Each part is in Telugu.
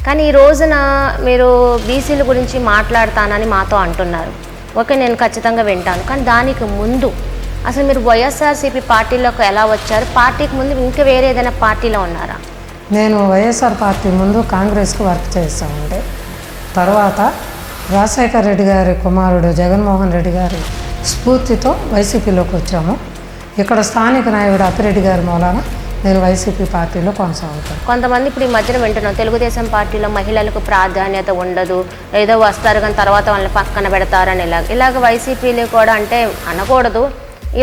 కానీ ఈ రోజున మీరు బీసీల గురించి మాట్లాడతానని మాతో అంటున్నారు. ఓకే, నేను ఖచ్చితంగా వింటాను. కానీ దానికి ముందు అసలు మీరు వైఎస్ఆర్సీపీ పార్టీలోకి ఎలా వచ్చారు? పార్టీకి ముందు ఇంకా వేరే ఏదైనా పార్టీలో ఉన్నారా? నేను వైఎస్ఆర్ పార్టీ ముందు కాంగ్రెస్కి వర్క్ చేస్తామండి. తర్వాత రాజశేఖర్ రెడ్డి గారి కుమారుడు జగన్మోహన్ రెడ్డి గారి స్ఫూర్తితో వైసీపీలోకి వచ్చాము. ఇక్కడ స్థానిక నాయకుడు అప్పిరెడ్డి గారి మూలాన నేను వైసీపీ పార్టీలో కొనసాగుతాను. కొంతమంది ఇప్పుడు ఈ మధ్యన వింటున్నాం, తెలుగుదేశం పార్టీలో మహిళలకు ప్రాధాన్యత ఉండదు, ఏదో వస్తారు కానీ తర్వాత వాళ్ళని పక్కన పెడతారని ఇలాగ వైసీపీలో కూడా అంటే అనకూడదు,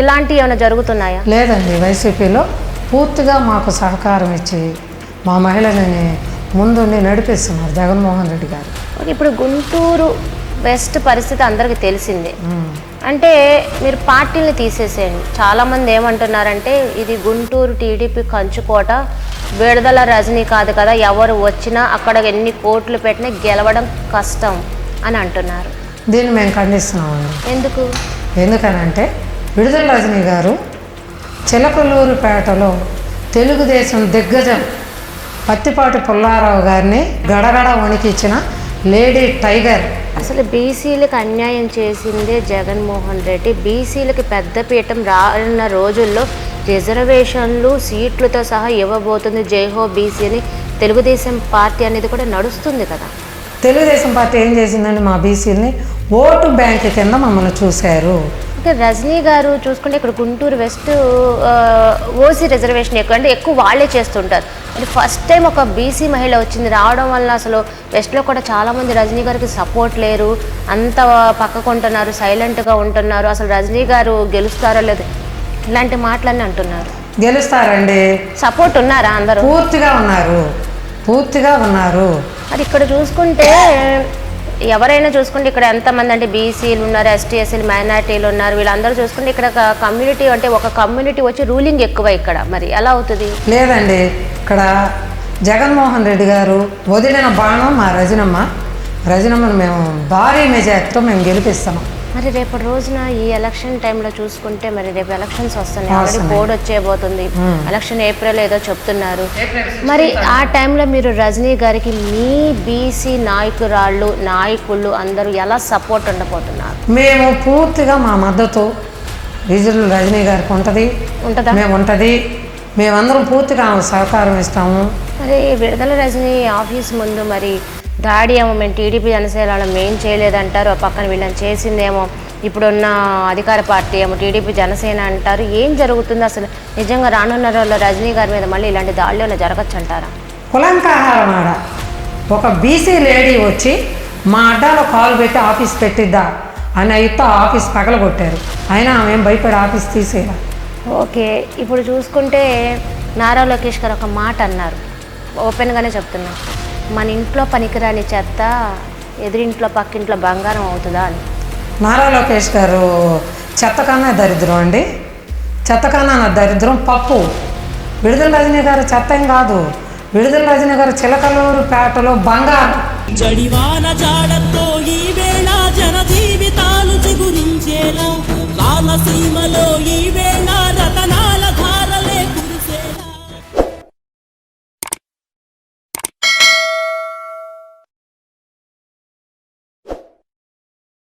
ఇలాంటివి ఏమైనా జరుగుతున్నాయా? లేదండి, వైసీపీలో పూర్తిగా మాకు సహకారం ఇచ్చి మా మహిళలని ముందుండి నడిపిస్తున్నారు జగన్మోహన్ రెడ్డి గారు. ఇప్పుడు గుంటూరు వెస్ట్ పరిస్థితి అందరికీ తెలిసిందే. అంటే మీరు పార్టీని తీసేసేయండి. చాలామంది ఏమంటున్నారంటే ఇది గుంటూరు టీడీపీ కంచుకోట, విడుదల రజనీ కాదు కదా, ఎవరు వచ్చినా అక్కడ ఎన్ని కోట్లు పెట్టినా గెలవడం కష్టం అని అంటున్నారు. దీన్ని మేము ఖండిస్తున్నామండి. ఎందుకు? ఎందుకనంటే విడుదల రజనీ గారు చిలకలూరుపేటలో తెలుగుదేశం దిగ్గజం పత్తిపాటి పుల్లారావు గారిని గడగడ వణికిచ్చిన లేడీ టైగర్. అసలు బీసీలకు అన్యాయం చేసిందే జగన్మోహన్ రెడ్డి. బీసీలకి పెద్దపీఠం రానున్న రోజుల్లో రిజర్వేషన్లు సీట్లతో సహా ఇవ్వబోతుంది. జైహో బీసీ అని తెలుగుదేశం పార్టీ అనేది కూడా నడుస్తుంది కదా. తెలుగుదేశం పార్టీ ఏం చేసిందండి? మా బీసీలని ఓటు బ్యాంక్ కింద మమ్మల్ని చూశారు. ఓకే, రజనీ గారు చూసుకుంటే ఇక్కడ గుంటూరు వెస్ట్ ఓసీ రిజర్వేషన్ ఎక్కువ, అంటే ఎక్కువ వాళ్ళే చేస్తుంటారు. అంటే ఫస్ట్ టైం ఒక బీసీ మహిళ వచ్చింది, రావడం వల్ల అసలు వెస్ట్లో కూడా చాలామంది రజనీ గారికి సపోర్ట్ లేరు, అంత పక్కకుంటున్నారు, సైలెంట్గా ఉంటున్నారు. అసలు రజనీ గారు గెలుస్తారో లేదు ఇలాంటి మాటలన్నీ అంటున్నారు. గెలుస్తారండి. సపోర్ట్ ఉన్నారా? అందరూ పూర్తిగా ఉన్నారు. అది ఇక్కడ చూసుకుంటే ఎవరైనా చూసుకుంటే ఇక్కడ ఎంతమంది అంటే బీసీలు ఉన్నారు, ఎస్టీ ఎస్సీలు, మైనార్టీలు ఉన్నారు, వీళ్ళందరూ చూసుకుంటే ఇక్కడ కమ్యూనిటీ అంటే ఒక కమ్యూనిటీ వచ్చి రూలింగ్ ఎక్కువ ఇక్కడ. మరి ఎలా అవుతుంది? లేదండి, ఇక్కడ జగన్మోహన్ రెడ్డి గారు వదిలిన బాణం మా రజనమ్మను మేము భారీ మెజార్టీతో మేము గెలిపిస్తాము. మరి రేపటి రోజున ఈ ఎలక్షన్ టైంలో చూసుకుంటే మరి రేపు ఎలక్షన్స్ వస్తున్నాయి, ఆల్రెడీ కోడ్ వచ్చేయబోతుంది, ఎలక్షన్ ఏప్రిల్ ఏదో చెప్తున్నారు. మరి ఆ టైంలో మీరు రజనీ గారికి మీ బీసీ నాయకులు అందరూ ఎలా సపోర్ట్ ఉండబోతున్నారు? మేము పూర్తిగా మా మద్దతు విజులు రజనీ గారికి ఉంటుంది. మేమందరం పూర్తిగా సహకారం ఇస్తాము. మరి విడుదల రజనీ ఆఫీస్ ముందు మరి దాడి ఏమో మేము టీడీపీ జనసేన మేం చేయలేదంటారు, పక్కన వీళ్ళని చేసిందేమో ఇప్పుడున్న అధికార పార్టీ ఏమో టీడీపీ జనసేన అంటారు. ఏం జరుగుతుంది అసలు? నిజంగా రానున్న రోజుల్లో రజనీ గారి మీద మళ్ళీ ఇలాంటి దాడులు జరగచ్చు అంటారా? కులంకాహారం ఆడ ఒక బీసీ లేడీ వచ్చి మా అడ్డాలో కాలు పెట్టి ఆఫీస్ పెట్టిద్దా అని అయితే ఆఫీస్ పగలగొట్టారు. అయినా ఆమె భయపడి ఆఫీస్ తీసేయాలి. ఓకే, ఇప్పుడు చూసుకుంటే నారా లోకేష్ గారు ఒక మాట అన్నారు, ఓపెన్గానే చెప్తున్నా, మన ఇంట్లో పనికిరాని చెత్త ఎదురింట్లో పక్కింట్లో బంగారం అవుతుందా అని. నారా లోకేష్ గారు చెత్త కన్నా దరిద్రం అండి. చెత్త కన్నా నా దరిద్రం పప్పు. విడుదల రజనీ గారు చెత్త ఏం కాదు. విడుదల రజనీ గారు చిలకలూరుపేటలో బంగారం. జడివాన జాడతో ఈ వేళ జన జీవితాలు చిగురించేలా, లాలసీమలో ఈ